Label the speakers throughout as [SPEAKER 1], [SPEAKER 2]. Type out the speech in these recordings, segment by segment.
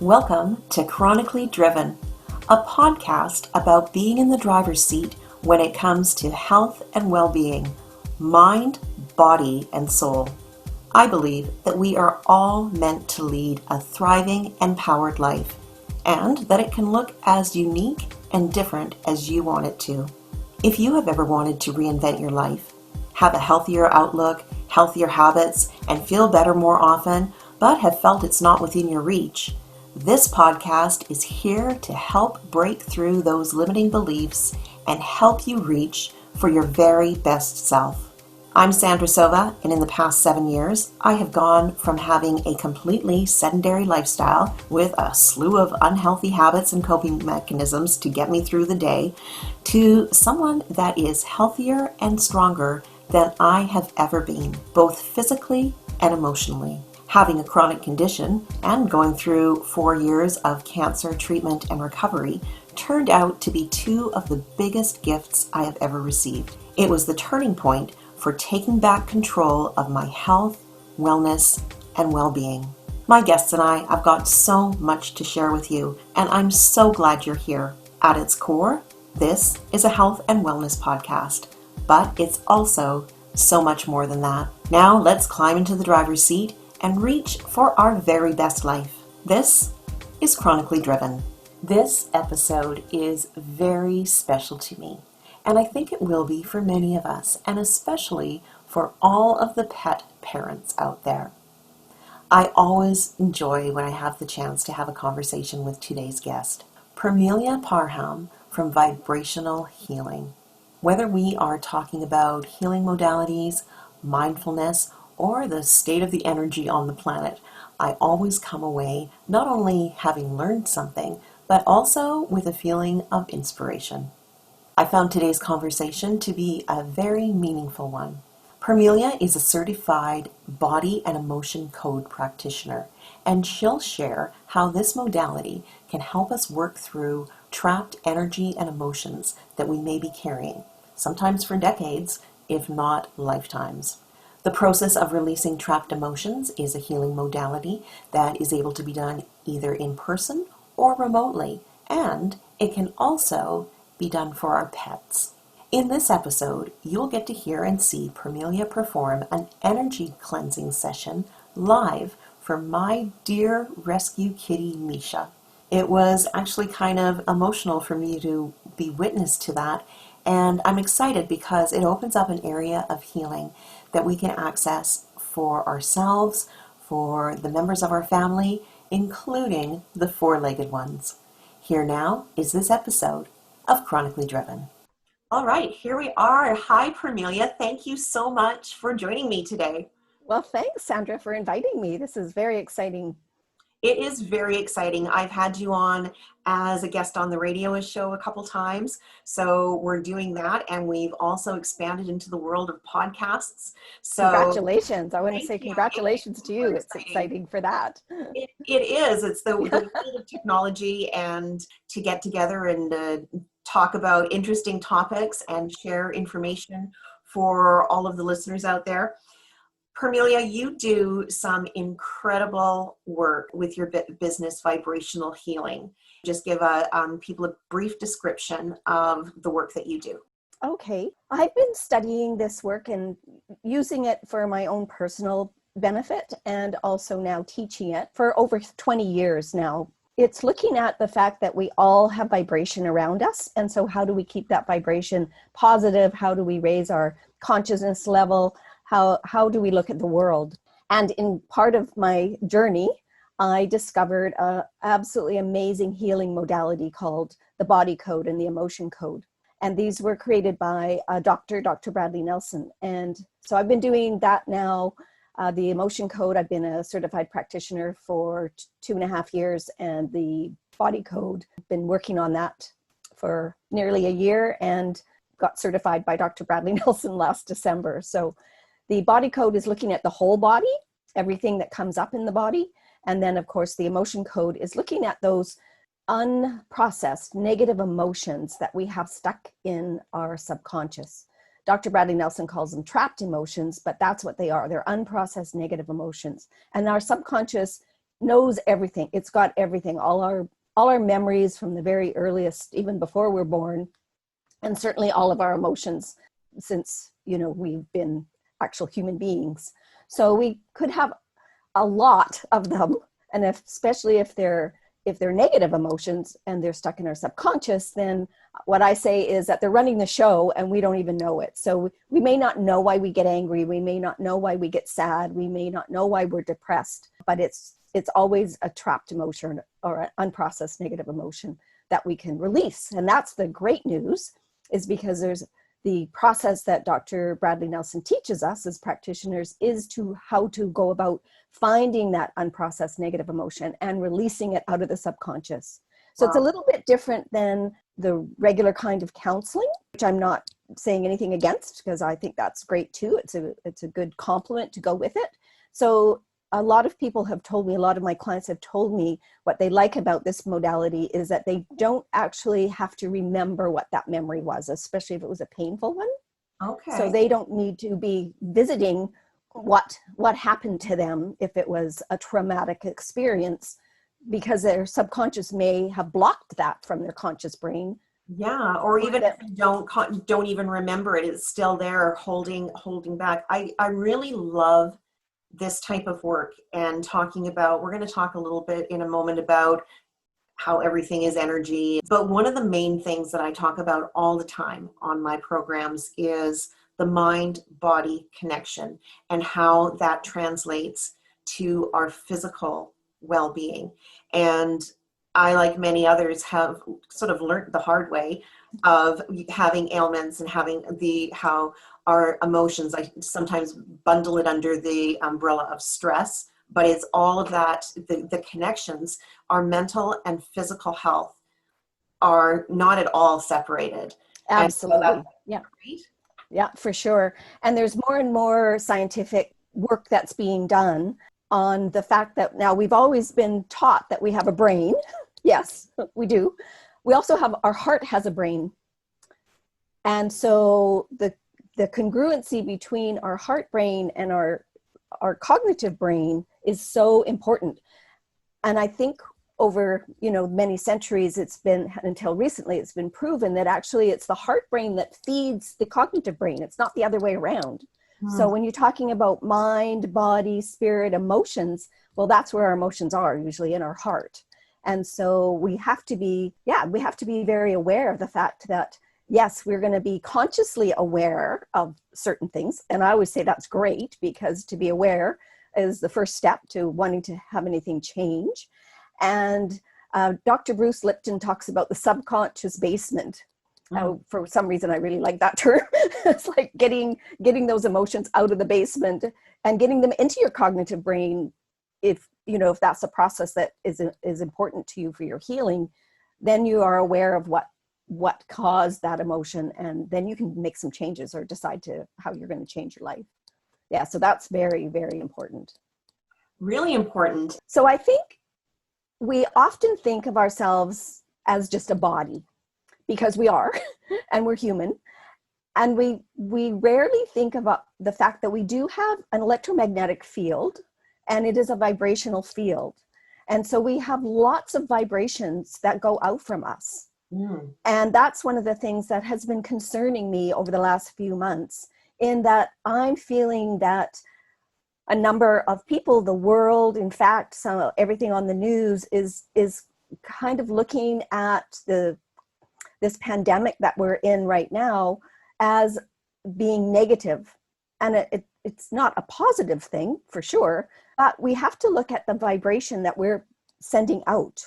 [SPEAKER 1] Welcome to Chronically Driven, a podcast about being in the driver's seat when it comes to health and well-being, mind, body, and soul. I believe that we are all meant to lead a thriving, empowered life, and that it can look as unique and different as you want it to. If you have ever wanted to reinvent your life, have a healthier outlook, healthier habits, and feel better more often, but have felt it's not within your reach, this podcast is here to help break through those limiting beliefs and help you reach for your very best self. I'm Sandra Sova, and in the past 7 years, I have gone from having a completely sedentary lifestyle with a slew of unhealthy habits and coping mechanisms to get me through the day to someone that is healthier and stronger than I have ever been, both physically and emotionally. Having a chronic condition and going through 4 years of cancer treatment and recovery turned out to be two of the biggest gifts I have ever received. It was the turning point for taking back control of my health, wellness, and well-being. My guests and I have got so much to share with you, and I'm so glad you're here. At its core, this is a health and wellness podcast, but it's also so much more than that. Now let's climb into the driver's seat and reach for our very best life. This is Chronically Driven. This episode is very special to me, and I think it will be for many of us, and especially for all of the pet parents out there. I always enjoy when I have the chance to have a conversation with today's guest, Parmelia Parham from Vibrational Healing. Whether we are talking about healing modalities, mindfulness, or the state of the energy on the planet, I always come away not only having learned something, but also with a feeling of inspiration. I found today's conversation to be a very meaningful one. Permelia is a certified body and emotion code practitioner, and she'll share how this modality can help us work through trapped energy and emotions that we may be carrying, sometimes for decades, if not lifetimes. The process of releasing trapped emotions is a healing modality that is able to be done either in person or remotely, and it can also be done for our pets. In this episode, you'll get to hear and see Parmelia perform an energy cleansing session live for my dear rescue kitty, Misha. It was actually kind of emotional for me to be witness to that, and I'm excited because it opens up an area of healing that we can access for ourselves, for the members of our family, including the four-legged ones. Here now is this episode of Chronically Driven. All right, here we are. Hi, Parmelia. Thank you so much for joining me today.
[SPEAKER 2] Well, thanks, Sandra, for inviting me. This is very exciting.
[SPEAKER 1] It is very exciting. I've had you on as a guest on the radio show a couple times, so we're doing that, and we've also expanded into the world of podcasts. So
[SPEAKER 2] congratulations. I want to say congratulations to you. It's exciting for that.
[SPEAKER 1] It is. It's the field of technology, and to get together and talk about interesting topics and share information for all of the listeners out there. Permelia, you do some incredible work with your business, Vibrational Healing. Just give people a brief description of the work that you do.
[SPEAKER 2] Okay. I've been studying this work and using it for my own personal benefit, and also now teaching it for over 20 years now. It's looking at the fact that we all have vibration around us. And so how do we keep that vibration positive? How do we raise our consciousness level? How do we look at the world? And in part of my journey, I discovered an absolutely amazing healing modality called the body code and the emotion code. And these were created by Dr. Bradley Nelson. And so I've been doing that now. The emotion code, I've been a certified practitioner for 2.5 years. And the body code, I've been working on that for nearly a year and got certified by Dr. Bradley Nelson last December. So the body code is looking at the whole body, everything that comes up in the body. And then, of course, the emotion code is looking at those unprocessed negative emotions that we have stuck in our subconscious. Dr. Bradley Nelson calls them trapped emotions, but that's what they are. They're unprocessed negative emotions. And our subconscious knows everything. It's got everything, all our memories from the very earliest, even before we're born, and certainly all of our emotions since, we've been actual human beings. So we could have a lot of them, and especially if they're negative emotions and they're stuck in our subconscious, then what I say is that they're running the show and we don't even know it. So we may not know why we get angry, we may not know why we get sad, we may not know why we're depressed, but it's always a trapped emotion or an unprocessed negative emotion that we can release. And that's the great news, is because there's the process that Dr. Bradley Nelson teaches us as practitioners is to how to go about finding that unprocessed negative emotion and releasing it out of the subconscious. So It's a little bit different than the regular kind of counseling, which I'm not saying anything against, because I think that's great too. It's a good complement to go with it. So a lot of people have told me, a lot of my clients have told me what they like about this modality is that they don't actually have to remember what that memory was, especially if it was a painful one.
[SPEAKER 1] Okay.
[SPEAKER 2] So they don't need to be visiting what happened to them if it was a traumatic experience, because their subconscious may have blocked that from their conscious brain.
[SPEAKER 1] Yeah, or even if you don't even remember it, it's still there holding back. I really love this type of work, and we're going to talk a little bit in a moment about how everything is energy. But one of the main things that I talk about all the time on my programs is the mind-body connection and how that translates to our physical well-being. And I, like many others, have sort of learned the hard way of having ailments and having how our emotions, I sometimes bundle it under the umbrella of stress, but it's all of that, the connections, our mental and physical health are not at all separated.
[SPEAKER 2] Absolutely.
[SPEAKER 1] Yeah. Great.
[SPEAKER 2] Yeah, for sure. And there's more and more scientific work that's being done on the fact that now we've always been taught that we have a brain. Yes, we do. We also have, our heart has a brain. And so the congruency between our heart brain and our cognitive brain is so important. And I think over, many centuries, it's been, until recently, it's been proven that actually it's the heart brain that feeds the cognitive brain. It's not the other way around. So when you're talking about mind, body, spirit, emotions, well, that's where our emotions are, usually in our heart. And so we have to be very aware of the fact that, yes, we're going to be consciously aware of certain things. And I always say that's great, because to be aware is the first step to wanting to have anything change. And Dr. Bruce Lipton talks about the subconscious basement. For some reason, I really like that term. It's like getting those emotions out of the basement and getting them into your cognitive brain. If that's a process that is important to you for your healing, then you are aware of what caused that emotion, and then you can make some changes or decide how you're going to change your life. Yeah, so that's very, very important.
[SPEAKER 1] Really important.
[SPEAKER 2] So I think we often think of ourselves as just a body, because we are, and we're human. And we rarely think about the fact that we do have an electromagnetic field, and it is a vibrational field. And so we have lots of vibrations that go out from us. And that's one of the things that has been concerning me over the last few months, in that I'm feeling that a number of people, the world, in fact, everything on the news is kind of looking at this pandemic that we're in right now as being negative. And it's not a positive thing, for sure, but we have to look at the vibration that we're sending out.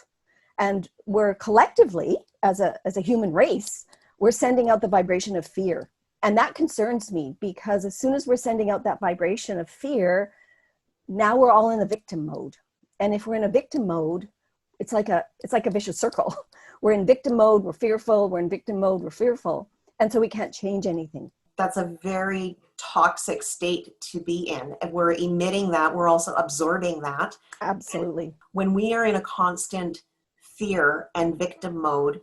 [SPEAKER 2] And we're collectively, as a human race, we're sending out the vibration of fear. And that concerns me, because as soon as we're sending out that vibration of fear, now we're all in a victim mode. And if we're in a victim mode, it's like a vicious circle. We're in victim mode, we're fearful, we're in victim mode, we're fearful. And so we can't change anything.
[SPEAKER 1] That's a very toxic state to be in. If we're emitting that, we're also absorbing that.
[SPEAKER 2] Absolutely.
[SPEAKER 1] And when we are in a constant fear and victim mode,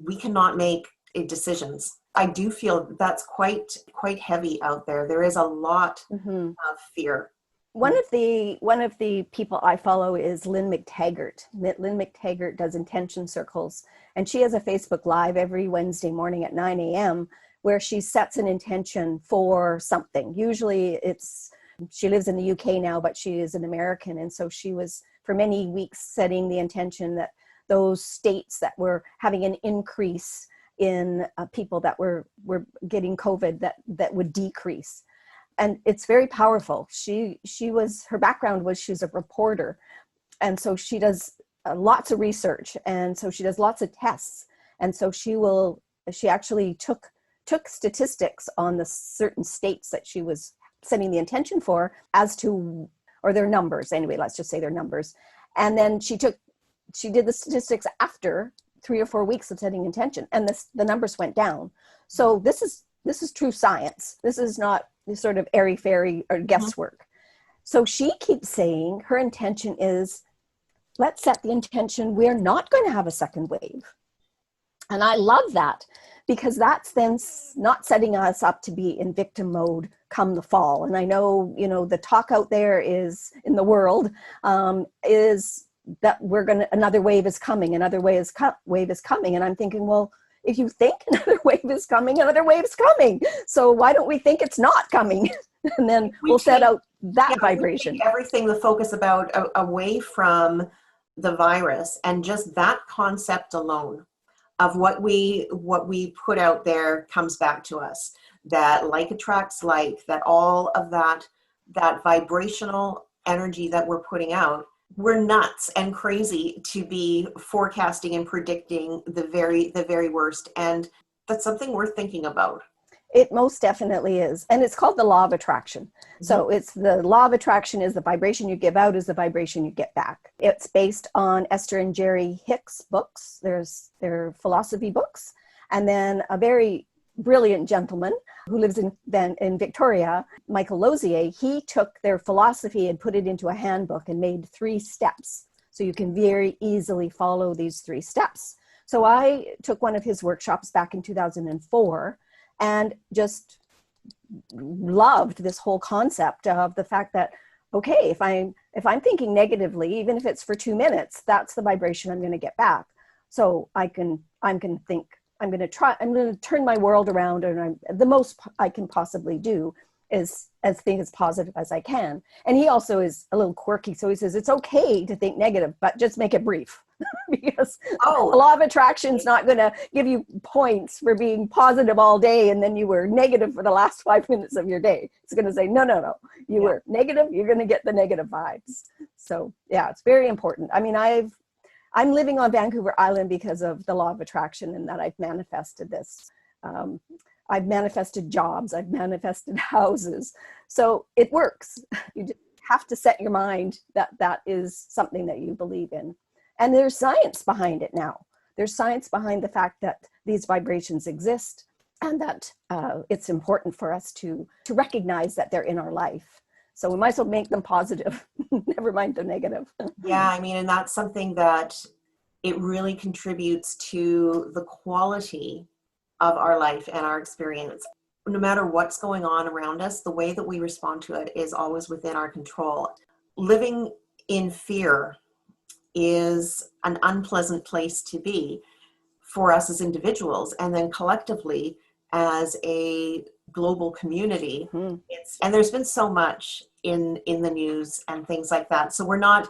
[SPEAKER 1] we cannot make decisions. I do feel that's quite heavy out there. There is a lot of fear.
[SPEAKER 2] One of the people I follow is Lynn McTaggart. Lynn McTaggart does intention circles, and she has a Facebook Live every Wednesday morning at 9 a.m. where she sets an intention for something. Usually she lives in the UK now, but she is an American, and so she was for many weeks setting the intention that those states that were having an increase in people that were getting COVID, that would decrease. And it's very powerful. Her background was she's a reporter. And so she does lots of research. And so she does lots of tests. And so she actually took statistics on the certain states that she was setting the intention for or their numbers. Anyway, let's just say their numbers. And then she did the statistics after 3 or 4 weeks of setting intention, and the numbers went down. So this is true science. This is not sort of airy-fairy or guesswork. So she keeps saying her intention is, let's set the intention we're not going to have a second wave. And I love that, because that's then not setting us up to be in victim mode come the fall. And I know, the talk out there is in the world is that another wave is coming, another wave is coming. And I'm thinking, well, if you think another wave is coming, another wave is coming. So why don't we think it's not coming? And then we'll set out that vibration.
[SPEAKER 1] Everything, the focus about away from the virus, and just that concept alone of what we put out there comes back to us. That like attracts like, that all of that vibrational energy that we're putting out. We're nuts and crazy to be forecasting and predicting the very worst. And that's something worth thinking about.
[SPEAKER 2] It most definitely is. And it's called the law of attraction. Mm-hmm. So it's the law of attraction is the vibration you give out is the vibration you get back. It's based on Esther and Jerry Hicks' books. There's their philosophy books. And then a very brilliant gentleman who lives in Victoria, Michael Lozier, he took their philosophy and put it into a handbook and made 3 steps. So you can very easily follow these 3 steps. So I took one of his workshops back in 2004 and just loved this whole concept of the fact that, okay, if I'm thinking negatively, even if it's for 2 minutes, that's the vibration I'm going to get back. So I'm going to turn my world around, and the most I can possibly do is think as positive as I can. And he also is a little quirky. So he says, it's okay to think negative, but just make it brief. Because the law of attraction is not going to give you points for being positive all day and then you were negative for the last 5 minutes of your day. It's going to say, no, you were negative, you're going to get the negative vibes. So yeah, it's very important. I mean, I'm living on Vancouver Island because of the law of attraction, and that I've manifested this. I've manifested jobs, I've manifested houses. So it works. You just have to set your mind that is something that you believe in. And there's science behind it now. There's science behind the fact that these vibrations exist, and that it's important for us to recognize that they're in our life. So we might as well make them positive, never mind the negative.
[SPEAKER 1] Yeah, I mean, and that's something that it really contributes to the quality of our life and our experience. No matter what's going on around us, the way that we respond to it is always within our control. Living in fear is an unpleasant place to be for us as individuals, and then collectively as a global community. Mm-hmm. And there's been so much in the news and things like that. So we're not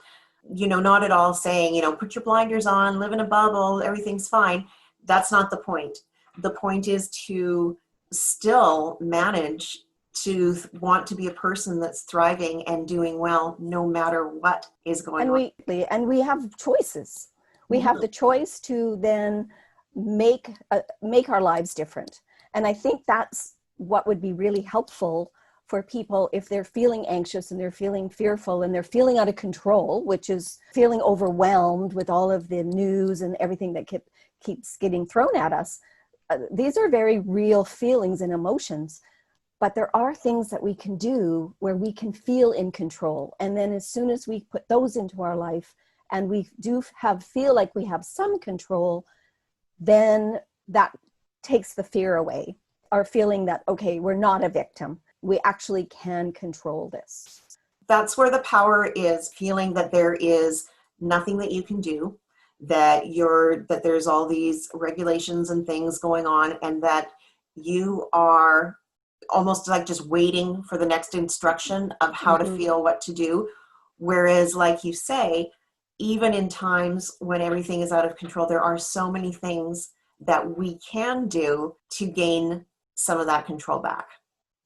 [SPEAKER 1] at all saying, put your blinders on, live in a bubble, everything's fine. That's not the point. The point is to still manage to want to be a person that's thriving and doing well no matter what is going on.
[SPEAKER 2] And we have choices. We have the choice to then make our lives different. And I think that's what would be really helpful for people if they're feeling anxious and they're feeling fearful and they're feeling out of control, which is feeling overwhelmed with all of the news and everything that keeps getting thrown at us. These are very real feelings and emotions. But there are things that we can do where we can feel in control. And then as soon as we put those into our life and we do feel like we have some control, then that takes the fear away. Our feeling that, okay, we're not a victim. We actually can control this.
[SPEAKER 1] That's where the power is, feeling that there is nothing that you can do, that there's all these regulations and things going on, and that you are almost like just waiting for the next instruction of how to
[SPEAKER 2] Mm-hmm.
[SPEAKER 1] feel, what to do. Whereas, like you say, even in times when everything is out of control, there are so many things that we can do to gain some of that control back.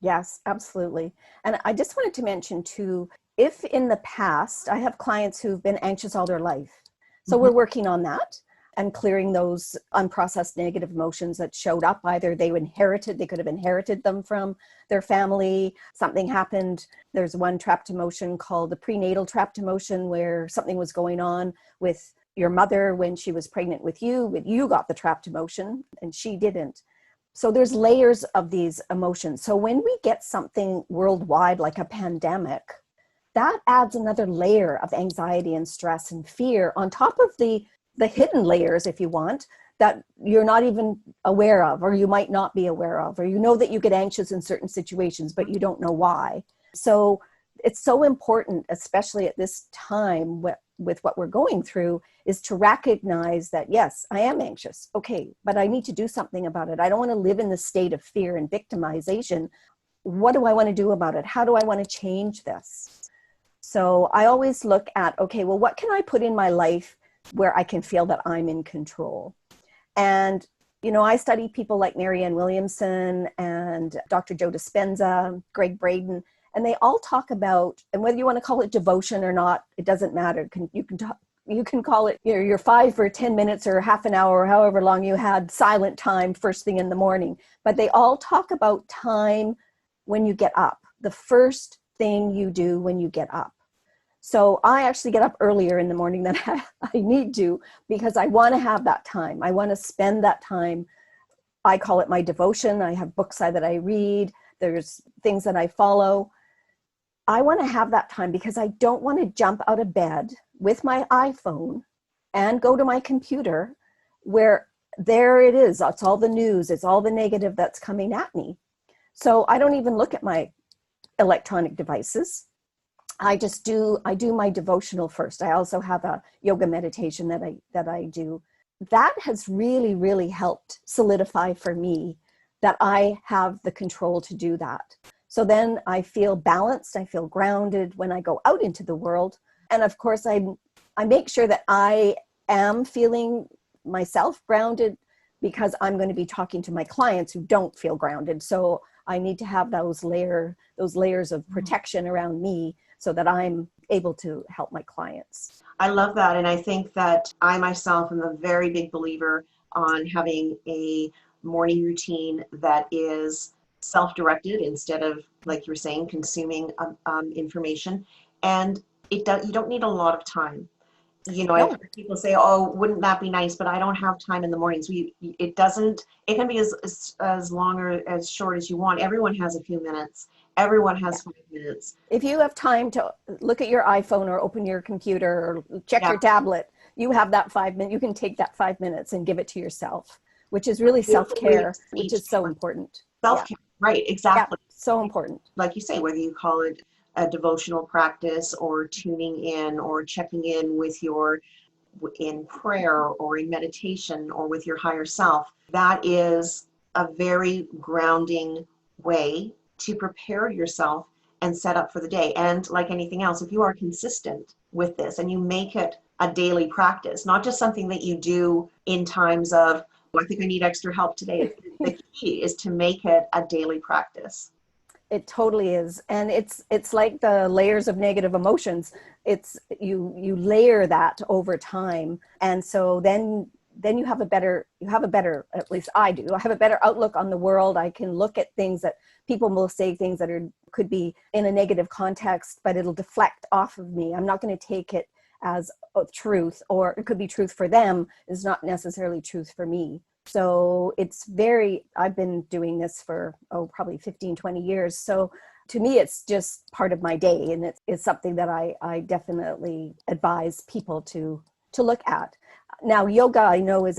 [SPEAKER 2] Yes, absolutely. And I just wanted to mention too, if in the past, I have clients who've been anxious all their life. So
[SPEAKER 1] Mhm.
[SPEAKER 2] we're working on that and clearing those unprocessed negative emotions that showed up. Either they could have inherited them from their family, something happened. There's one trapped emotion called the prenatal trapped emotion, where something was going on with your mother when she was pregnant with you, but you got the trapped emotion and she didn't. So there's layers of these emotions. So when we get something worldwide like a pandemic, that adds another layer of anxiety and stress and fear on top of the hidden layers, if you want, that you're not even aware of, or you might not be aware of, or you know that you get anxious in certain situations, but you don't know why. So it's so important, especially at this time with what we're going through, is to recognize that, yes, I am anxious. Okay, but I need to do something about it. I don't want to live in the state of fear and victimization. What do I want to do about it? How do I want to change this? So I always look at, okay, well, what can I put in my life where I can feel that I'm in control? And, I study people like Marianne Williamson and Dr. Joe Dispenza, Greg Braden, and they all talk about, and whether you want to call it devotion or not, it doesn't matter. You can call it your 5 or 10 minutes or half an hour or however long you had silent time first thing in the morning. But they all talk about time when you get up, the first thing you do when you get up. So I actually get up earlier in the morning than I need to, because I want to have that time. I want to spend that time. I call it my devotion. I have books that I read. There's things that I follow. I want to have that time because I don't want to jump out of bed with my iPhone and go to my computer where there it is. It's all the news. It's all the negative that's coming at me. So I don't even look at my electronic devices. I do my devotional first. I also have a yoga meditation that I do. That has really, really helped solidify for me that I have the control to do that. So then I feel balanced, I feel grounded when I go out into the world. And of course, I make sure that I am feeling myself grounded, because I'm going to be talking to my clients who don't feel grounded. So I need to have those layers of protection around me so that I'm able to help my clients.
[SPEAKER 1] I love that. And I think that I myself am a very big believer on having a morning routine that is self-directed instead of, like you were saying, consuming information. And you don't need a lot of time. I've
[SPEAKER 2] No,
[SPEAKER 1] heard people say, "Oh, wouldn't that be nice?" But I don't have time in the mornings. It doesn't. It can be as long or as short as you want. Everyone has a few minutes. Everyone has 5 minutes.
[SPEAKER 2] if you have time to look at your iPhone or open your computer or check
[SPEAKER 1] Yeah,
[SPEAKER 2] your tablet, you have that 5 minutes. You can take that 5 minutes and give it to yourself, which is really self-care, which is so important. Yeah.
[SPEAKER 1] self-care, right?
[SPEAKER 2] Yeah.
[SPEAKER 1] Exactly.
[SPEAKER 2] So important.
[SPEAKER 1] Like you say, whether you call it a devotional practice or tuning in or checking in with in prayer or in meditation or with your higher self, that is a very grounding way to prepare yourself and set up for the day. And like anything else, if you are consistent with this and you make it a daily practice, not just something that you do in times of, "Oh, I think I need extra help today." The key is to make it a daily practice.
[SPEAKER 2] It totally is. And it's like the layers of negative emotions. It's you layer that over time. And so then you have a better, at least I do, I have a better outlook on the world. I can look at things that people will say things that could be in a negative context, but it'll deflect off of me. I'm not going to take it as a truth, or it could be truth for them is not necessarily truth for me. So I've been doing this for, probably 15, 20 years. So to me, it's just part of my day. And it's something that I definitely advise people to look at. Now, yoga, I know, is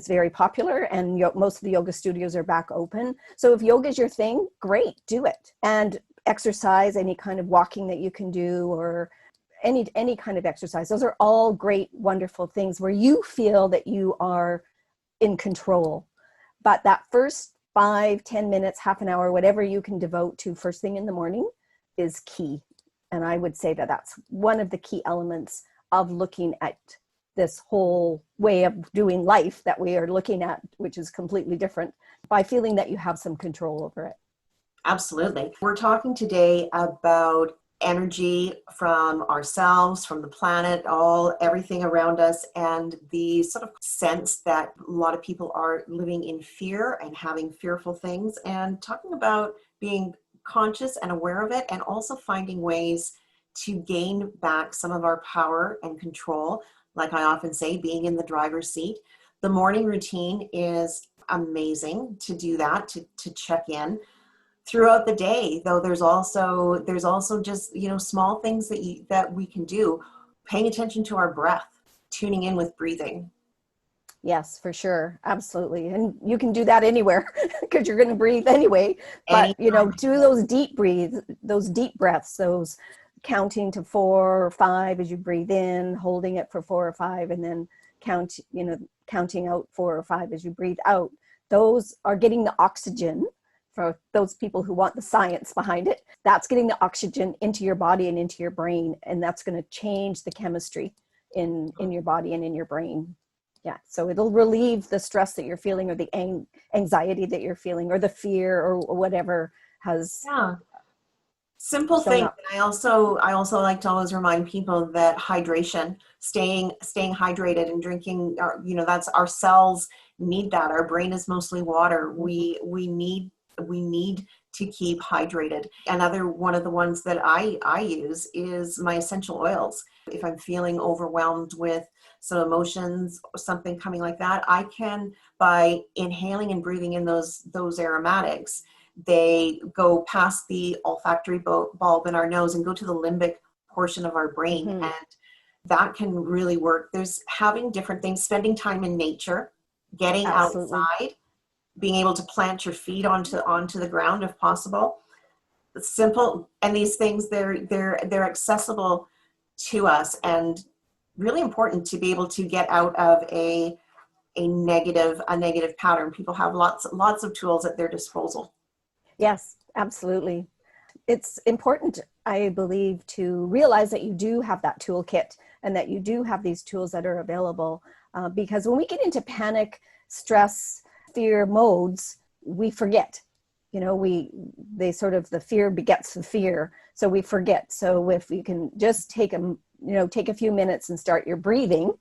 [SPEAKER 2] very popular, and most of the yoga studios are back open. So if yoga is your thing, great, do it. And exercise, any kind of walking that you can do, or any kind of exercise. Those are all great, wonderful things where you feel that you are in control. But that first 5-10 minutes, half an hour, whatever you can devote to first thing in the morning is key. And I would say that that's one of the key elements of looking at this whole way of doing life that we are looking at, which is completely different, by feeling that you have some control over it.
[SPEAKER 1] Absolutely. We're talking today about energy from ourselves, from the planet, everything around us, and the sort of sense that a lot of people are living in fear and having fearful things, and talking about being conscious and aware of it, and also finding ways to gain back some of our power and control. Like I often say, being in the driver's seat. The morning routine is amazing to do that, to check in. Throughout the day, though, there's also just, small things that we can do. Paying attention to our breath, tuning in with breathing.
[SPEAKER 2] Yes, for sure. Absolutely. And you can do that anywhere because you're going to breathe anyway. But, do those deep breaths, those counting to 4 or 5 as you breathe in, holding it for 4 or 5, and then counting out 4 or 5 as you breathe out. Those are getting the oxygen. For those people who want the science behind it, that's getting the oxygen into your body and into your brain, and that's going to change the chemistry in your body and in your brain. Yeah, so it'll relieve the stress that you're feeling, or the anxiety that you're feeling, or the fear, or whatever has.
[SPEAKER 1] Yeah. Simple thing. I also like to always remind people that hydration, staying hydrated and drinking. That's our cells need that. Our brain is mostly water. We need to keep hydrated. Another one of the ones that I use is my essential oils. If I'm feeling overwhelmed with some emotions or something coming like that, I can, by inhaling and breathing in those aromatics, they go past the olfactory bulb in our nose and go to the limbic portion of our brain. Mm-hmm. And that can really work. There's having different things, spending time in nature, getting
[SPEAKER 2] Absolutely.
[SPEAKER 1] outside, being able to plant your feet onto the ground if possible. It's simple, and these things they're accessible to us, and really important to be able to get out of a negative pattern. People have lots of tools at their disposal.
[SPEAKER 2] Yes, absolutely. It's important, I believe, to realize that you do have that toolkit and that you do have these tools that are available, because when we get into panic, stress, fear modes, we forget. The fear begets the fear, so we forget. So if you can just take a few minutes and start your breathing,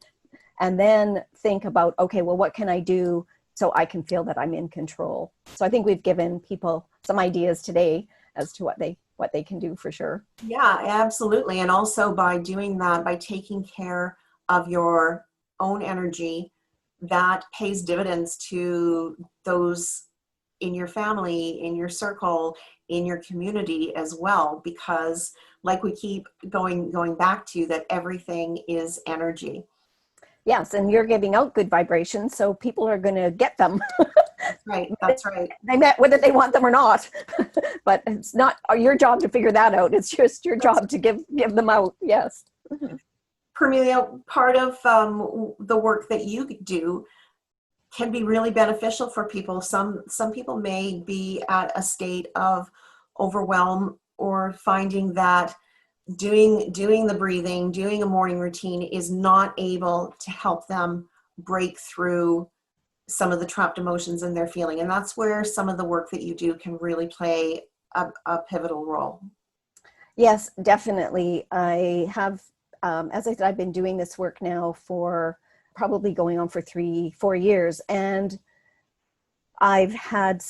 [SPEAKER 2] and then think about, okay, well, what can I do so I can feel that I'm in control? So I think we've given people some ideas today as to what they can do for sure.
[SPEAKER 1] Yeah, absolutely. And also by doing that, by taking care of your own energy, that pays dividends to those in your family, in your circle, in your community as well, because like we keep going back to, that everything is energy.
[SPEAKER 2] Yes, and you're giving out good vibrations, so people are going to get them.
[SPEAKER 1] That's right.
[SPEAKER 2] Whether they want them or not. But it's not your job to figure that out. It's just your job to give them out. Yes.
[SPEAKER 1] Permelia, part of the work that you do can be really beneficial for people. Some people may be at a state of overwhelm, or finding that doing the breathing, doing a morning routine is not able to help them break through some of the trapped emotions in their feeling. And that's where some of the work that you do can really play a pivotal role.
[SPEAKER 2] Yes, definitely. I have, as I said, I've been doing this work now for probably going on for 3-4 years. And I've had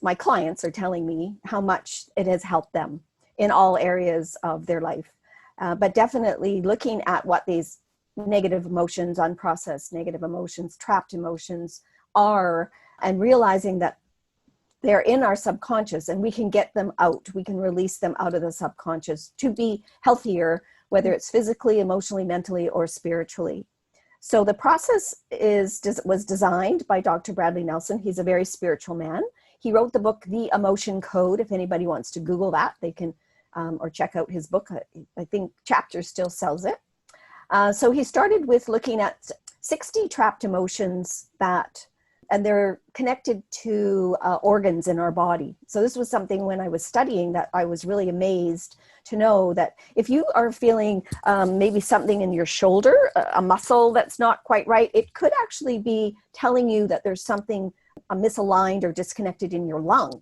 [SPEAKER 2] my clients are telling me how much it has helped them in all areas of their life. But definitely looking at what these negative emotions, unprocessed negative emotions, trapped emotions are, and realizing that they're in our subconscious and we can get them out. We can release them out of the subconscious to be healthier, whether it's physically, emotionally, mentally, or spiritually. So the process was designed by Dr. Bradley Nelson. He's a very spiritual man. He wrote the book, The Emotion Code. If anybody wants to Google that, they can, or check out his book. I think Chapter still sells it. So he started with looking at 60 trapped emotions and they're connected to organs in our body. So this was something when I was studying that I was really amazed to know that if you are feeling maybe something in your shoulder, a muscle that's not quite right, it could actually be telling you that there's something misaligned or disconnected in your lung.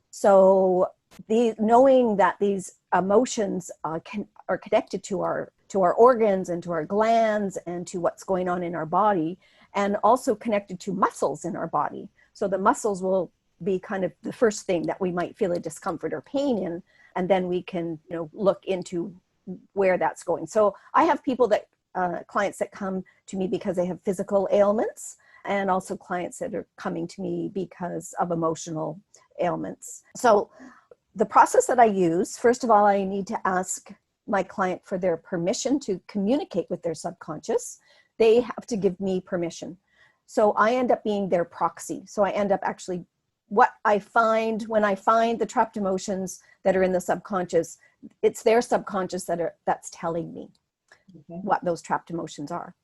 [SPEAKER 2] So knowing that these emotions are connected to our organs and to our glands and to what's going on in our body, and also connected to muscles in our body. So the muscles will be kind of the first thing that we might feel a discomfort or pain in, and then we can, look into where that's going. So I have clients that come to me because they have physical ailments, and also clients that are coming to me because of emotional ailments. So the process that I use, first of all, I need to ask my client for their permission to communicate with their subconscious. They have to give me permission. So I end up being their proxy. So I end up actually, what I find when I find the trapped emotions that are in the subconscious, it's their subconscious that's telling me what those trapped emotions are.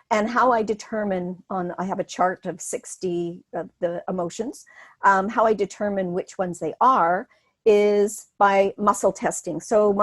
[SPEAKER 2] And how I determine I have a chart of 60 of the emotions. How I determine which ones they are is by muscle testing. So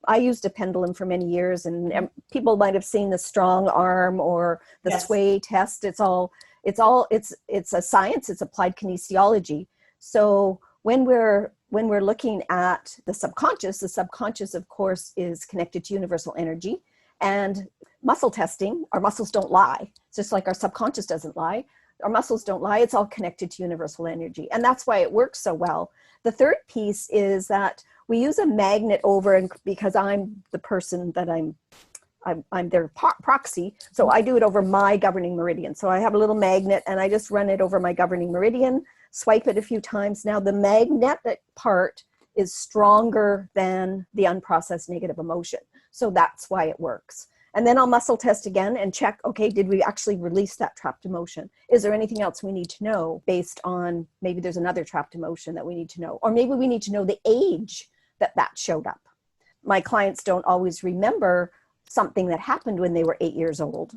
[SPEAKER 2] I used a pendulum for many years, and people might have seen the strong arm or the sway test. It's a science. It's applied kinesiology. So when we're looking at the subconscious, of course, is connected to universal energy. And muscle testing, our muscles don't lie. It's just like our subconscious doesn't lie. Our muscles don't lie. It's all connected to universal energy. And that's why it works so well. The third piece is that we use a magnet because I'm the person that I'm their proxy. So I do it over my governing meridian. So I have a little magnet and I just run it over my governing meridian, swipe it a few times. Now the magnetic part is stronger than the unprocessed negative emotion. So that's why it works. And then I'll muscle test again and check, okay, did we actually release that trapped emotion? Is there anything else we need to know based on maybe there's another trapped emotion that we need to know? Or maybe we need to know the age that showed up. My clients don't always remember something that happened when they were 8 years old,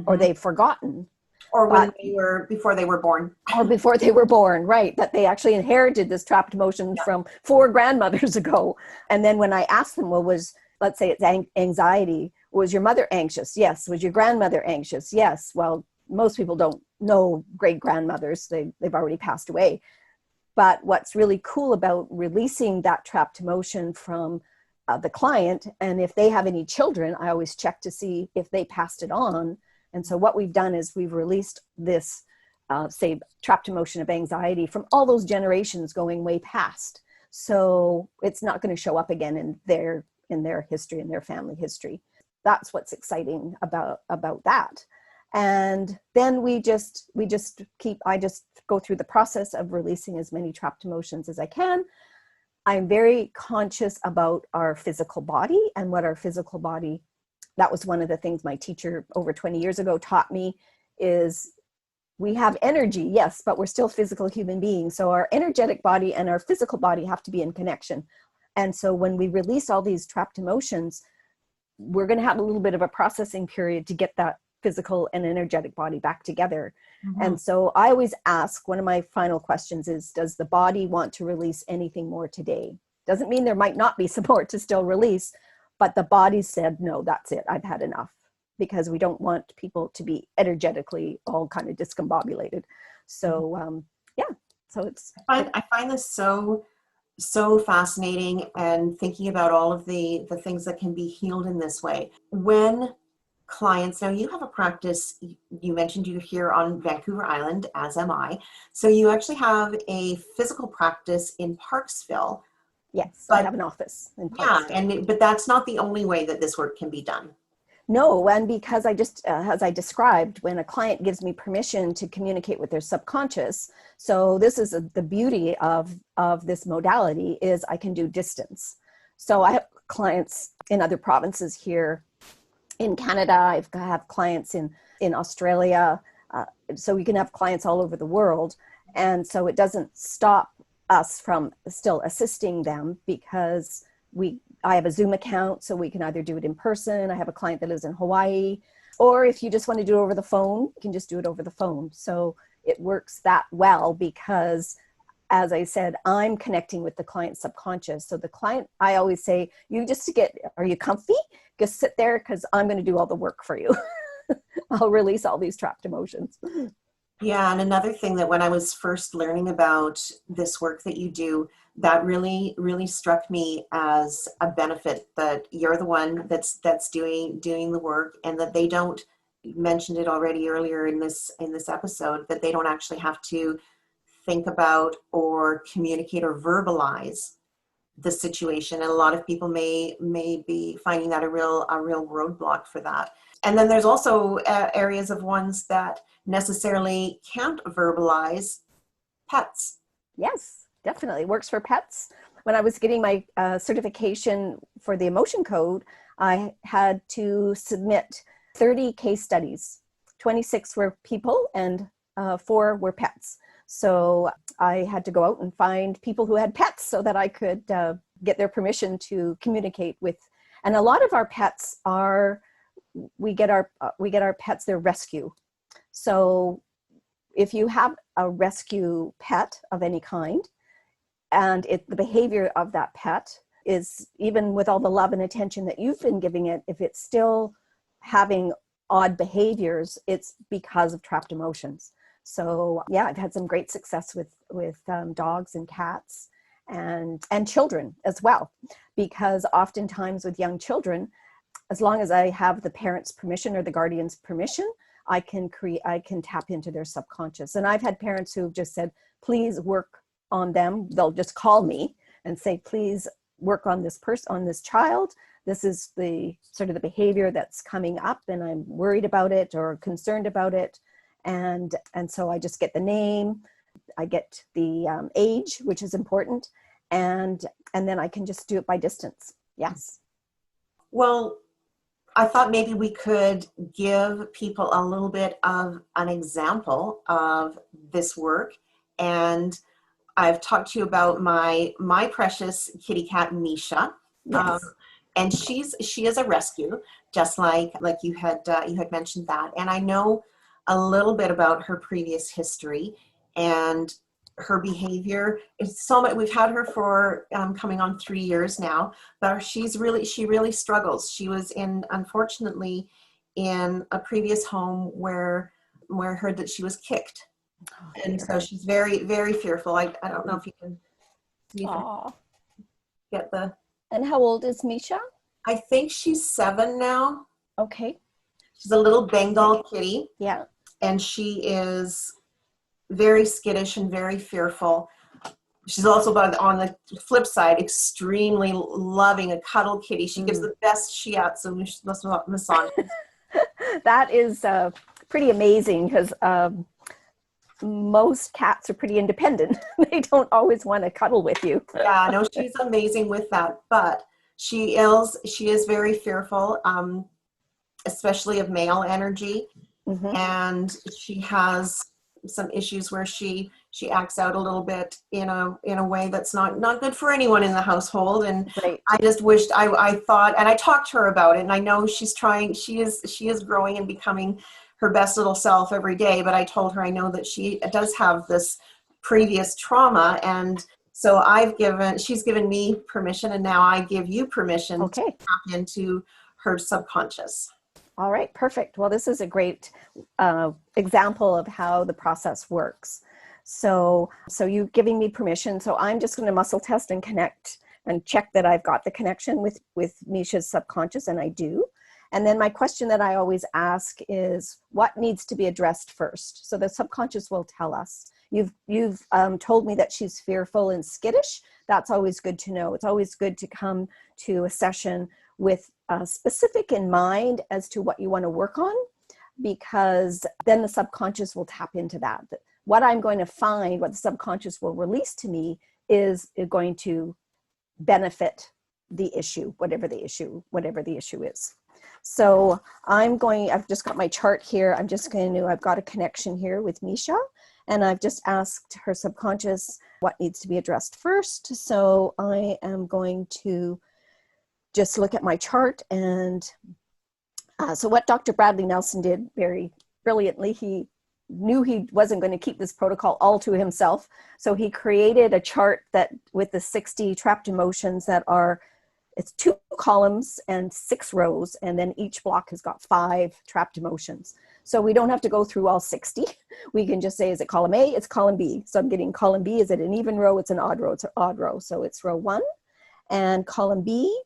[SPEAKER 2] or they've forgotten.
[SPEAKER 1] Or before they were born.
[SPEAKER 2] Or before they were born, right. That they actually inherited this trapped emotion from 4 grandmothers ago. And then when I ask them, let's say it's anxiety. Was your mother anxious? Yes. Was your grandmother anxious? Yes. Well, most people don't know great grandmothers. They've already passed away. But what's really cool about releasing that trapped emotion from the client, and if they have any children, I always check to see if they passed it on. And so what we've done is we've released this, say, trapped emotion of anxiety from all those generations going way past. So it's not going to show up again in their history, in their family history. That's what's exciting about that. And then I just go through the process of releasing as many trapped emotions as I can. I'm very conscious about our physical body and what our physical body, that was one of the things my teacher over 20 years ago taught me, is we have energy, yes, but we're still physical human beings. So our energetic body and our physical body have to be in connection. And so when we release all these trapped emotions, we're going to have a little bit of a processing period to get that physical and energetic body back together. And so I always ask, one of my final questions is, does the body want to release anything more today? Doesn't mean there might not be some more to still release, but the body said, no, that's it. I've had enough, because we don't want people to be energetically all kind of discombobulated. So, so it's...
[SPEAKER 1] I find this so fascinating, and thinking about all of the things that can be healed in this way. When clients, now you have a practice, you mentioned you're here on Vancouver Island, as am I. So you actually have a physical practice in Parksville.
[SPEAKER 2] Yes, I have an office in Parksville.
[SPEAKER 1] Yeah, but that's not the only way that this work can be done.
[SPEAKER 2] No, and because I just, as I described, when a client gives me permission to communicate with their subconscious, so this is the beauty of this modality, is I can do distance. So I have clients in other provinces here in Canada. I have clients in Australia. So we can have clients all over the world. And so it doesn't stop us from still assisting them, because I have a Zoom account, so we can either do it in person. I have a client that lives in Hawaii, or if you just want to do it over the phone, you can just do it over the phone. So it works that well because, as I said, I'm connecting with the client's subconscious. So the client, I always say, are you comfy? Just sit there, because I'm going to do all the work for you. I'll release all these trapped emotions.
[SPEAKER 1] Yeah, and another thing that when I was first learning about this work that you do, that really, really struck me as a benefit, that you're the one that's doing the work, and that they don't, you mentioned it already earlier in this episode, that they don't actually have to think about or communicate or verbalize the situation. And a lot of people may be finding that a real roadblock for that. And then there's also areas of ones that necessarily can't verbalize. Pets.
[SPEAKER 2] Yes, definitely works for pets. When I was getting my certification for the emotion code, I had to submit 30 case studies. 26 were people and 4 were pets. So I had to go out and find people who had pets so that I could get their permission to communicate with. And a lot of our pets are, we get our pets, they're rescue. So if you have a rescue pet of any kind, and the behavior of that pet is, even with all the love and attention that you've been giving it, if it's still having odd behaviors, it's because of trapped emotions. So yeah, I've had some great success with dogs and cats and children as well, because oftentimes with young children, as long as I have the parent's permission or the guardian's permission, I can tap into their subconscious. And I've had parents who've just said, please work on them. They'll just call me and say, please work on this on this child. This is the sort of the behavior that's coming up, and I'm worried about it or concerned about it. And so I just get the name, I get the age, which is important. And then I can just do it by distance. Yes.
[SPEAKER 1] Well, I thought maybe we could give people a little bit of an example of this work. And I've talked to you about my precious kitty cat, Misha.
[SPEAKER 2] Yes.
[SPEAKER 1] And she is a rescue, just like you had mentioned that. And I know a little bit about her previous history and her behavior. It's so much. We've had her for coming on 3 years now, but she really struggles. She was unfortunately in a previous home where I heard that she was kicked.
[SPEAKER 2] Oh,
[SPEAKER 1] and so she's very, very fearful. I don't know if you can see if I get the.
[SPEAKER 2] And how old is Misha?
[SPEAKER 1] I think she's 7 now.
[SPEAKER 2] Okay.
[SPEAKER 1] She's a little Bengal kitty.
[SPEAKER 2] Yeah.
[SPEAKER 1] And she is very skittish and very fearful. She's also, on the flip side, extremely loving, a cuddle kitty. She gives the best shiatsu massages.
[SPEAKER 2] That is pretty amazing, because most cats are pretty independent. They don't always want to cuddle with you.
[SPEAKER 1] Yeah, no, she's amazing with that. But she is very fearful, especially of male energy. Mm-hmm. And she has some issues where she acts out a little bit in a way that's not good for anyone in the household. And right. I just wished I thought, and I talked to her about it, and I know she's trying. She is growing and becoming her best little self every day. But I told her I know that she does have this previous trauma, and so she's given me permission, and now I give you permission to tap into her subconscious.
[SPEAKER 2] All right, perfect. Well, this is a great example of how the process works. So you're giving me permission. So I'm just going to muscle test and connect and check that I've got the connection with Misha's subconscious, and I do. And then my question that I always ask is, what needs to be addressed first? So the subconscious will tell us. You've told me that she's fearful and skittish. That's always good to know. It's always good to come to a session with specific in mind as to what you want to work on, because then the subconscious will tap into that. What I'm going to find, what the subconscious will release to me, is going to benefit the issue, whatever the issue is. So I've just got my chart here. I've got a connection here with Misha, And I've just asked her subconscious what needs to be addressed first. So I am going to just look at my chart. And so what Dr. Bradley Nelson did very brilliantly, he knew he wasn't going to keep this protocol all to himself. So he created a chart that with the 60 trapped emotions that are, it's 2 columns and 6 rows. And then each block has got 5 trapped emotions. So we don't have to go through all 60. We can just say, is it column A? It's column B. So I'm getting column B. Is it an even row? It's an odd row. It's an odd row. So it's row 1 and column B.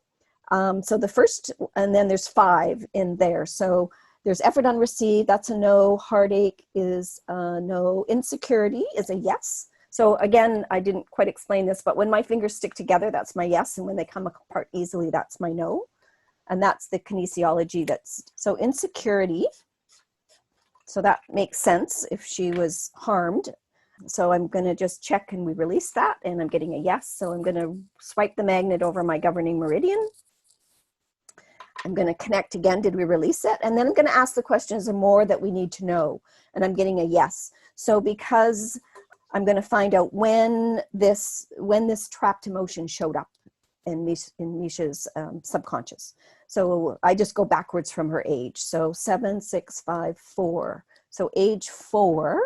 [SPEAKER 2] So the first, and then there's 5 in there. So there's effort unreceived. That's a no. Heartache is a no. Insecurity is a yes. So again, I didn't quite explain this, but when my fingers stick together, that's my yes. And when they come apart easily, that's my no. And that's the kinesiology that's, so insecurity. So that makes sense if she was harmed. So I'm going to just check and we release that. And I'm getting a yes. So I'm going to swipe the magnet over my governing meridian. I'm going to connect again. Did we release it? And then I'm going to ask the questions and more that we need to know. And I'm getting a yes. So because I'm going to find out when this trapped emotion showed up in Misha's subconscious. So I just go backwards from her age. So 7, 6, 5, 4. So age 4.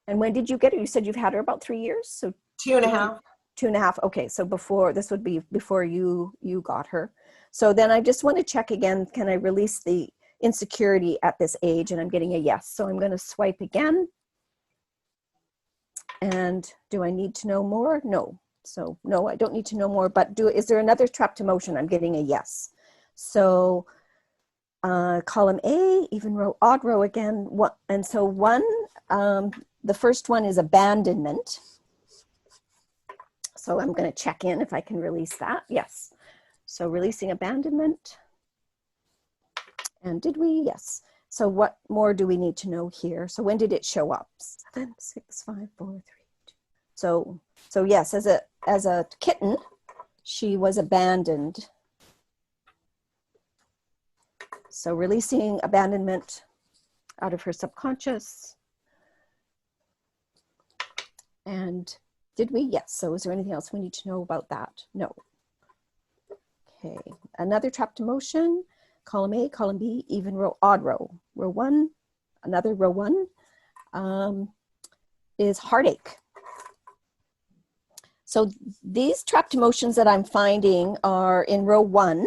[SPEAKER 2] And when did you get her? You said you've had her about 3 years. So
[SPEAKER 1] 2.5.
[SPEAKER 2] 2.5. Okay. So before, this would be before you got her. So then I just want to check again. Can I release the insecurity at this age? And I'm getting a yes. So I'm going to swipe again. And do I need to know more? No. So no, I don't need to know more, but is there another trapped emotion? I'm getting a yes. So column A, even row, odd row again. And so 1, the first one is abandonment. So I'm going to check in if I can release that. Yes. So releasing abandonment. And did we? Yes. So what more do we need to know here? So when did it show up? 7, 6, 5, 4, 3, 2. So yes, as a kitten, she was abandoned. So releasing abandonment out of her subconscious. And did we? Yes. So is there anything else we need to know about that? No. Okay. Another trapped emotion. Column A, column B, even row, odd row. Row 1, another row 1 is heartache. So these trapped emotions that I'm finding are in row 1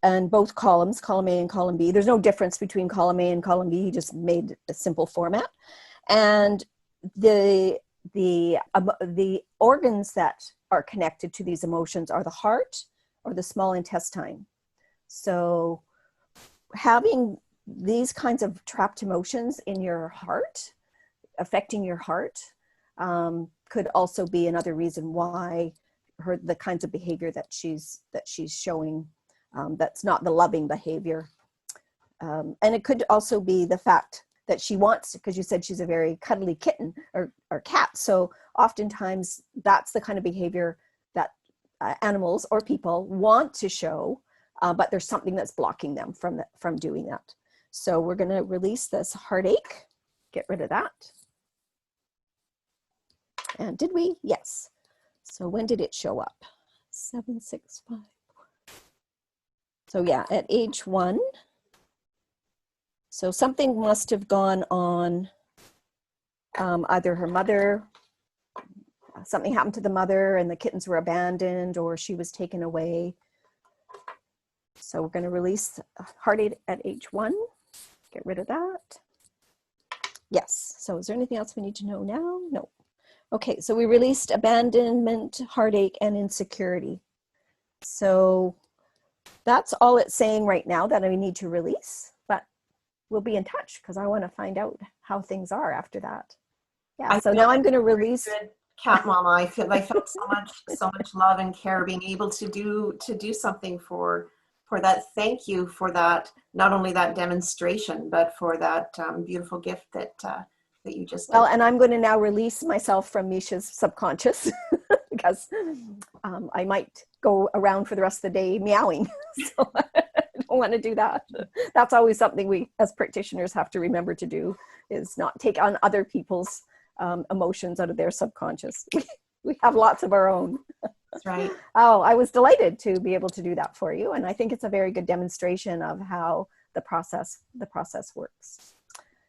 [SPEAKER 2] and both columns, column A and column B. There's no difference between column A and column B. He just made a simple format. And the organs that are connected to these emotions are the heart or the small intestine. So having these kinds of trapped emotions in your heart, affecting your heart, could also be another reason why the kinds of behavior that she's showing, that's not the loving behavior. And it could also be the fact that she wants, because you said she's a very cuddly kitten or cat. So oftentimes that's the kind of behavior that animals or people want to show, but there's something that's blocking them from doing that. So we're going to release this heartache, get rid of that. And did we? Yes. So when did it show up? 7, 6, 5, 4. So yeah, at age 1. So something must have gone on, either her mother, something happened to the mother and the kittens were abandoned, or she was taken away. So we're going to release heartache at age 1. Get rid of that. Yes. So is there anything else we need to know now? No. Okay. So we released abandonment, heartache, and insecurity. So that's all it's saying right now that I need to release, but we'll be in touch because I want to find out how things are after that. Yeah. So now I'm going to release.
[SPEAKER 1] Cat mama, I felt so much love and care being able to do something for that. Thank you for that, not only that demonstration, but for that beautiful gift that you just did.
[SPEAKER 2] Well, and I'm going to now release myself from Misha's subconscious because I might go around for the rest of the day meowing. So I don't don't want to do that. That's always something we as practitioners have to remember to do, is not take on other people's emotions out of their subconscious. We have lots of our own.
[SPEAKER 1] That's right.
[SPEAKER 2] Oh, I was delighted to be able to do that for you. And I think it's a very good demonstration of how the process works.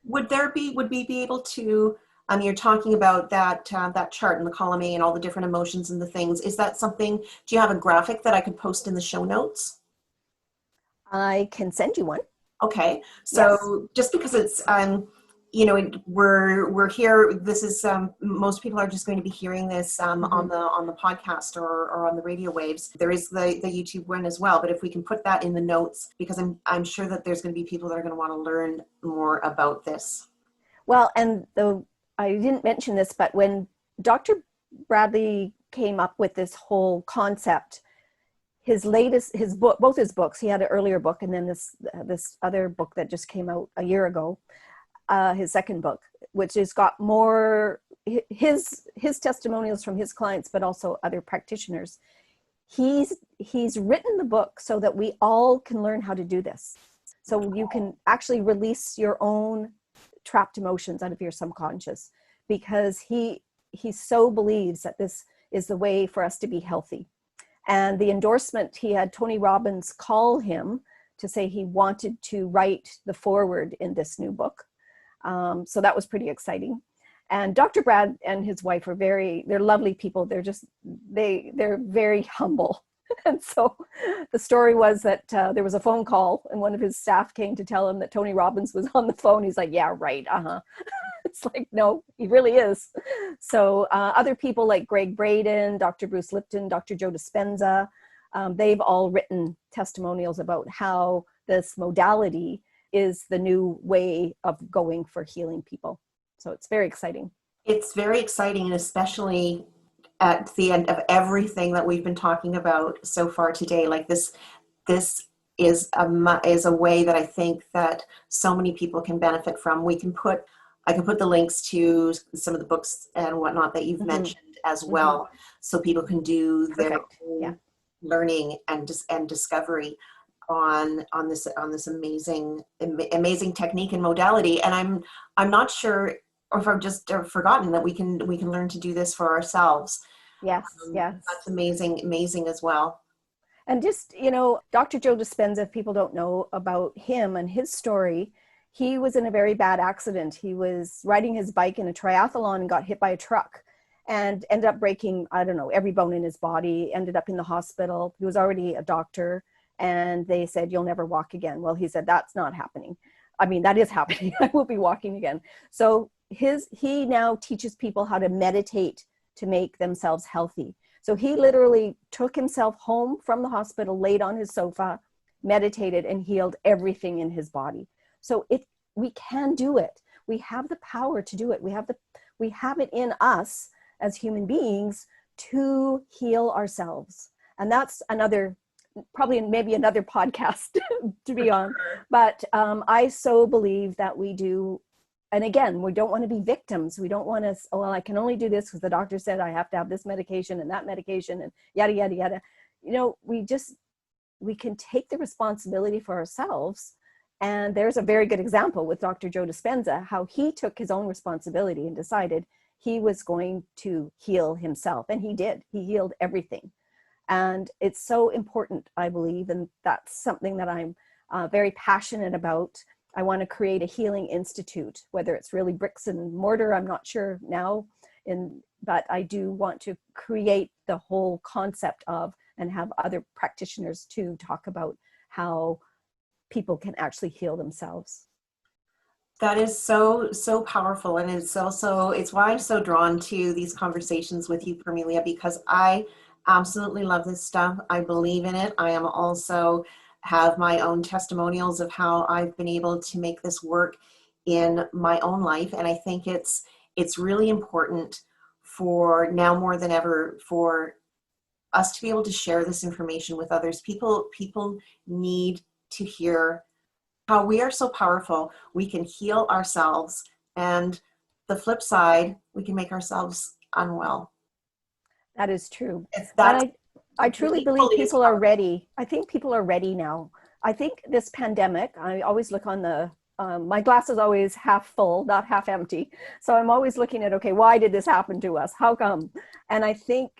[SPEAKER 1] Would we be able to, you're talking about that chart in the column A and all the different emotions and the things. Is that something, do you have a graphic that I could post in the show notes?
[SPEAKER 2] I can send you one.
[SPEAKER 1] Okay. So
[SPEAKER 2] Yes.
[SPEAKER 1] just because it's, we're here, this is, most people are just going to be hearing this on the podcast or on the radio waves. There is the YouTube one as well, but if we can put that in the notes, because I'm sure that there's going to be people that are going to want to learn more about this.
[SPEAKER 2] Well, and I didn't mention this, but when Dr. Bradley came up with this whole concept, his book, both his books, he had an earlier book and then this other book that just came out a year ago, his second book, which has got more his testimonials from his clients, but also other practitioners. He's written the book so that we all can learn how to do this. So you can actually release your own trapped emotions out of your subconscious, because he so believes that this is the way for us to be healthy. And the endorsement, he had Tony Robbins call him to say he wanted to write the foreword in this new book. So that was pretty exciting. And Dr. Brad and his wife they're lovely people. They're very humble. And so the story was that there was a phone call and one of his staff came to tell him that Tony Robbins was on the phone. He's like, yeah, right. It's like, no, he really is. So other people like Greg Braden, Dr. Bruce Lipton, Dr. Joe Dispenza, they've all written testimonials about how this modality is the new way of going for healing people. So it's very exciting.
[SPEAKER 1] It's very exciting, and especially at the end of everything that we've been talking about so far today, like this is a way that I think that so many people can benefit from. I can put the links to some of the books and whatnot that you've mentioned as well, so people can do their own learning and discovery on this amazing technique and modality. And I'm not sure, or if I've just forgotten that we can learn to do this for ourselves.
[SPEAKER 2] Yes, yes.
[SPEAKER 1] That's amazing as well.
[SPEAKER 2] And just, Dr. Joe Dispenza, if people don't know about him and his story, he was in a very bad accident. He was riding his bike in a triathlon and got hit by a truck and ended up breaking, I don't know, every bone in his body, ended up in the hospital. He was already a doctor, and they said, you'll never walk again. Well, he said, that's not happening. I mean, that is happening. I will be walking again. So he now teaches people how to meditate to make themselves healthy. So he literally took himself home from the hospital, laid on his sofa, meditated, and healed everything in his body. So we can do it. We have the power to do it. We have it in us as human beings to heal ourselves. And that's maybe another podcast to be on. But I so believe that we do. And again, we don't want to be victims. We don't want to, well, I can only do this because the doctor said I have to have this medication and that medication and yada, yada, yada. We can take the responsibility for ourselves. And there's a very good example with Dr. Joe Dispenza, how he took his own responsibility and decided he was going to heal himself. And he did. He healed everything. And it's so important, I believe, and that's something that I'm very passionate about. I want to create a healing institute, whether it's really bricks and mortar, I'm not sure now, but I do want to create the whole concept of, and have other practitioners to talk about how people can actually heal themselves.
[SPEAKER 1] That is so powerful, and it's why I'm so drawn to these conversations with you, Permelia, because I absolutely love this stuff. I believe in it. I am also have my own testimonials of how I've been able to make this work in my own life. And I think it's really important for now more than ever for us to be able to share this information with others. People need to hear how we are so powerful. We can heal ourselves, and the flip side, we can make ourselves unwell.
[SPEAKER 2] That is true. I truly believe people are ready. I think people are ready now. I think this pandemic, I always look on the, my glass is always half full, not half empty. So I'm always looking at, okay, why did this happen to us? How come? And I think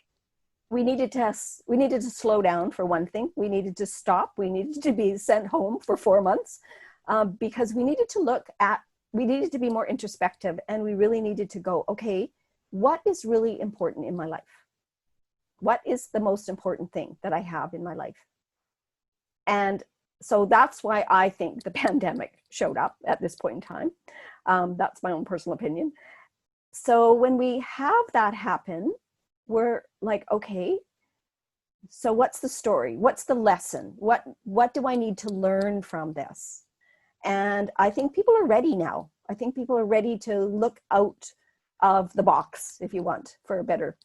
[SPEAKER 2] we needed to slow down for one thing. We needed to stop. We needed to be sent home for 4 months because we needed to be more introspective, and we really needed to go, okay, what is really important in my life? What is the most important thing that I have in my life? And so that's why I think the pandemic showed up at this point in time. That's my own personal opinion. So when we have that happen, we're like, okay, so what's the story? What's the lesson? What do I need to learn from this? And I think people are ready now. I think people are ready to look out of the box, if you want, for a better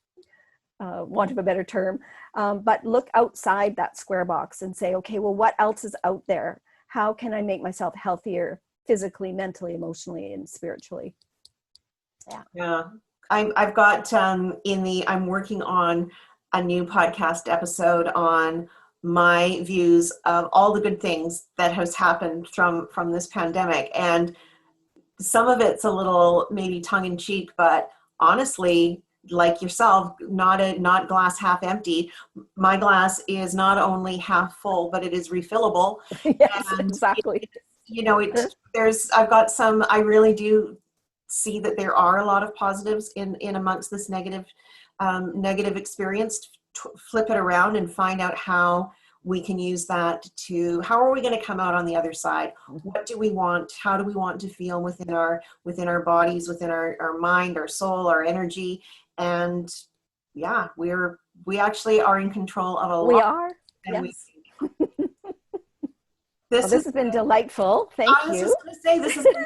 [SPEAKER 2] want of a better term, but look outside that square box and say, okay, well, what else is out there? How can I make myself healthier physically, mentally, emotionally, and spiritually?
[SPEAKER 1] Yeah. I've got I'm working on a new podcast episode on my views of all the good things that has happened from this pandemic. And some of it's a little maybe tongue in cheek, but honestly, like yourself, not glass half empty. My glass is not only half full, but it is refillable.
[SPEAKER 2] Yes,
[SPEAKER 1] And
[SPEAKER 2] exactly.
[SPEAKER 1] I've got some, I really do see that there are a lot of positives in amongst this negative experience. Flip it around and find out how we can use that how are we going to come out on the other side? What do we want? How do we want to feel within our bodies, within our mind, our soul, our energy? And yeah, we actually are in control of a lot.
[SPEAKER 2] We are.
[SPEAKER 1] Yes.
[SPEAKER 2] This has been delightful. Thank you.
[SPEAKER 1] I was just going to say, this has been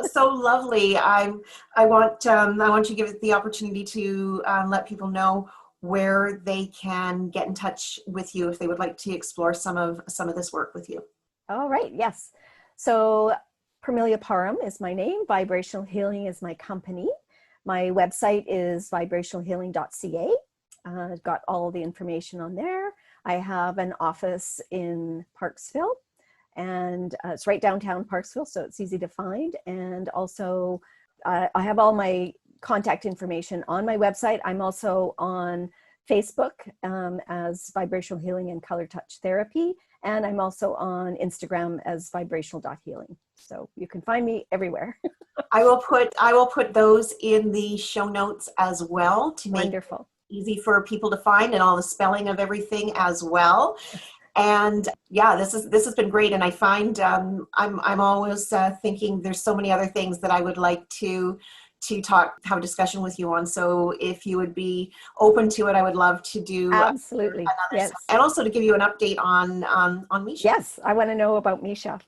[SPEAKER 1] so lovely. I want you to give it the opportunity to let people know where they can get in touch with you if they would like to explore some of this work with you.
[SPEAKER 2] All right. Yes. So Parmelia Parham is my name. Vibrational Healing is my company. My website is vibrationalhealing.ca. I've got all the information on there. I have an office in Parksville, and it's right downtown Parksville, so it's easy to find. And also I have all my contact information on my website. I'm also on Facebook as Vibrational Healing and Color Touch Therapy. And I'm also on Instagram as vibrational.healing. So you can find me everywhere.
[SPEAKER 1] I will put those in the show notes as well to make
[SPEAKER 2] Wonderful.
[SPEAKER 1] it easy for people to find, and all the spelling of everything as well. And yeah, this has been great. And I find I'm always thinking there's so many other things that I would like to have a discussion with you on. So if you would be open to it, I would love to do
[SPEAKER 2] absolutely. Yes.
[SPEAKER 1] And also to give you an update on Misha.
[SPEAKER 2] Yes, I want to know about Misha.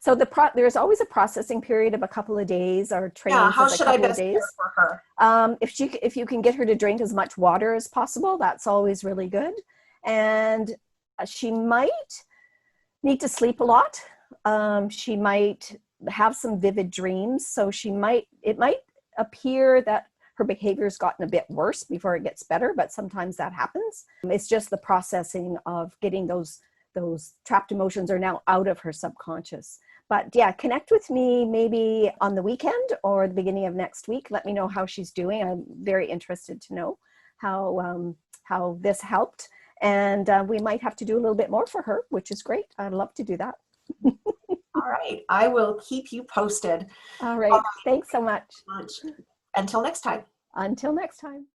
[SPEAKER 2] So there's always a processing period of a couple of days, or training.
[SPEAKER 1] Yeah, how
[SPEAKER 2] for
[SPEAKER 1] should
[SPEAKER 2] a
[SPEAKER 1] I
[SPEAKER 2] couple
[SPEAKER 1] best
[SPEAKER 2] of days.
[SPEAKER 1] care for her?
[SPEAKER 2] If you can get her to drink as much water as possible, that's always really good. And she might need to sleep a lot. She might have some vivid dreams. So it might appear that her behavior's gotten a bit worse before it gets better, but sometimes that happens. It's just the processing of getting those trapped emotions are now out of her subconscious. But yeah, connect with me maybe on the weekend or the beginning of next week. Let me know how she's doing. I'm very interested to know how this helped. And we might have to do a little bit more for her, which is great. I'd love to do that.
[SPEAKER 1] All right. I will keep you posted.
[SPEAKER 2] All right. Thanks so much.
[SPEAKER 1] Until next time.
[SPEAKER 2] Until next time.